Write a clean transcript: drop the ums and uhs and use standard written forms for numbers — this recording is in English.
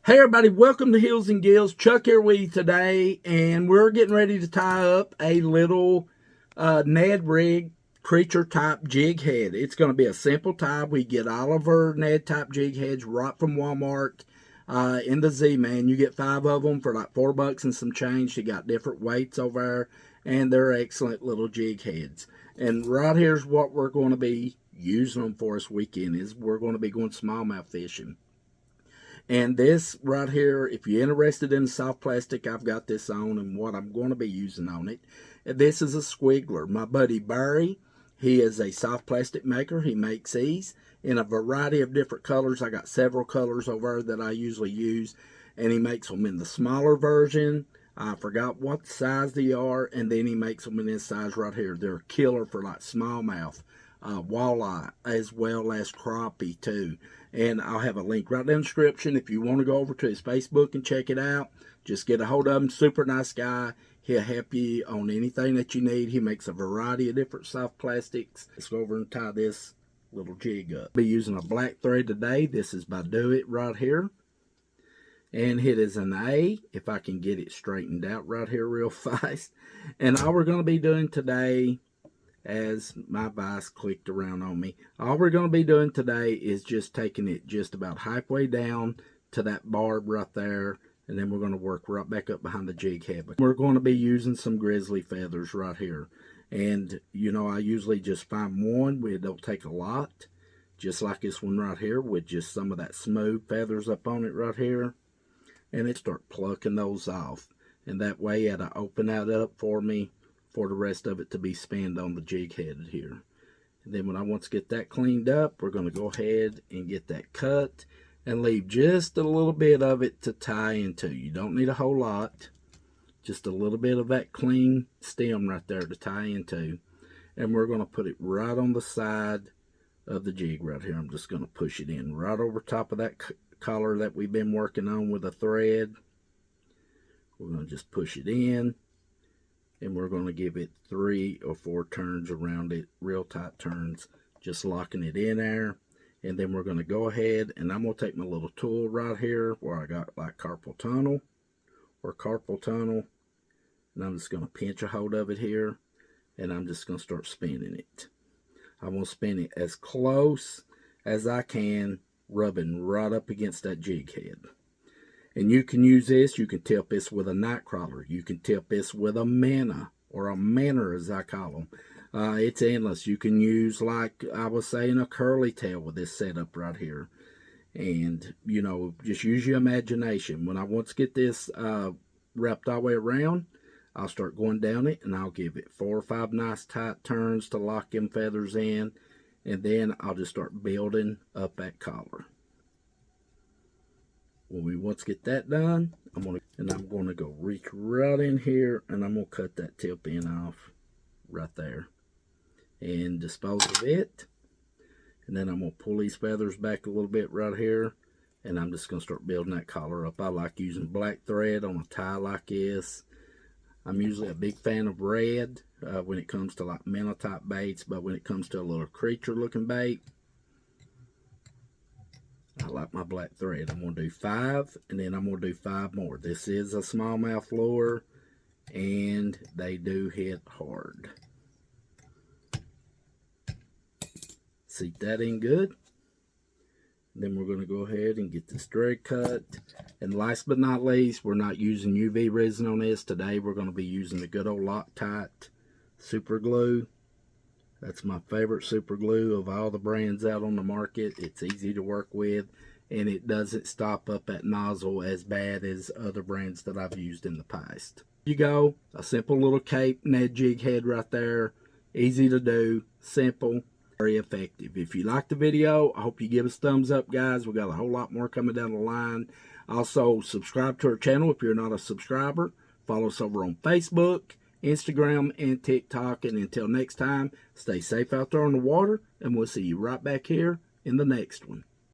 Hey everybody, welcome to Hills and Gills. Chuck here with you today, and we're getting ready to tie up a little Ned Rig creature type jig head. It's going to be a simple tie. We get all of our Ned type jig heads right from Walmart in the Z-Man. You get 5 of them for like $4 and some change. They got different weights over there, and they're excellent little jig heads. And right here's what we're going to be using them for this weekend is we're going to be going smallmouth fishing. And this right here, if you're interested in soft plastic, I've got this on and what I'm going to be using on it. This is a squiggler. My buddy Barry, he is a soft plastic maker. He makes these in a variety of different colors. I got several colors over that I usually use. And he makes them in the smaller version. I forgot what size they are. And then he makes them in this size right here. They're a killer for like smallmouth, walleye, as well as crappie too. And I'll have a link right in the description if you want to go over to his Facebook and check it out. Just get a hold of him. Super nice guy. He'll help you on anything that you need. He makes a variety of different soft plastics. Let's go over and tie this little jig up. I'll be using a black thread today. This is by Do It right here. And it is an A, if I can get it straightened out right here real fast. And all we're going to be doing today, as my vise clicked around on me, all we're going to be doing today is just taking it just about halfway down to that barb right there, and then we're going to work right back up behind the jig head. We're going to be using some grizzly feathers right here, and you know, I usually just find one. It don't take a lot, just like this one right here with just some of that smooth feathers up on it right here, and it start plucking those off, and that way it'll open that up for me for the rest of it to be spanned on the jig head here. And then when I want to get that cleaned up, we're going to go ahead and get that cut and leave just a little bit of it to tie into. You don't need a whole lot, just a little bit of that clean stem right there to tie into. And we're going to put it right on the side of the jig right here. I'm just going to push it in right over top of that collar that we've been working on with a thread. We're going to just push it in. And we're going to give it 3 or 4 turns around it, real tight turns, just locking it in there. And then we're going to go ahead, and I'm going to take my little tool right here where I got like carpal tunnel, and I'm just going to pinch a hold of it here, and I'm just going to start spinning it. I'm going to spin it as close as I can, rubbing right up against that jig head. And you can use this, you can tip this with a night crawler. You can tip this with a minnow, or a minnow as I call them. It's endless. You can use, like I was saying, a curly tail with this setup right here. And, you know, just use your imagination. When I want to get this wrapped all the way around, I'll start going down it, and I'll give it 4 or 5 nice tight turns to lock them feathers in. And then I'll just start building up that collar. When we want to get that done, I'm going to go reach right in here, and I'm going to cut that tip end off right there and dispose of it. And then I'm going to pull these feathers back a little bit right here, and I'm just going to start building that collar up. I like using black thread on a tie like this. I'm usually a big fan of red when it comes to like minnow type baits, but when it comes to a little creature looking bait, I like my black thread. I'm going to do 5, and then I'm going to do 5 more. This is a smallmouth lure, and they do hit hard. Seat that in good. Then we're going to go ahead and get this thread cut. And last but not least, we're not using UV resin on this. Today we're going to be using the good old Loctite super glue. That's my favorite super glue of all the brands out on the market. It's easy to work with, and it doesn't stop up that nozzle as bad as other brands that I've used in the past. Here you go, a simple little Cape Ned Jig head right there. Easy to do, simple, very effective. If you like the video, I hope you give us a thumbs up, guys. We got a whole lot more coming down the line. Also, subscribe to our channel if you're not a subscriber. Follow us over on Facebook, Instagram, and TikTok. And until next time, stay safe out there on the water, and we'll see you right back here in the next one.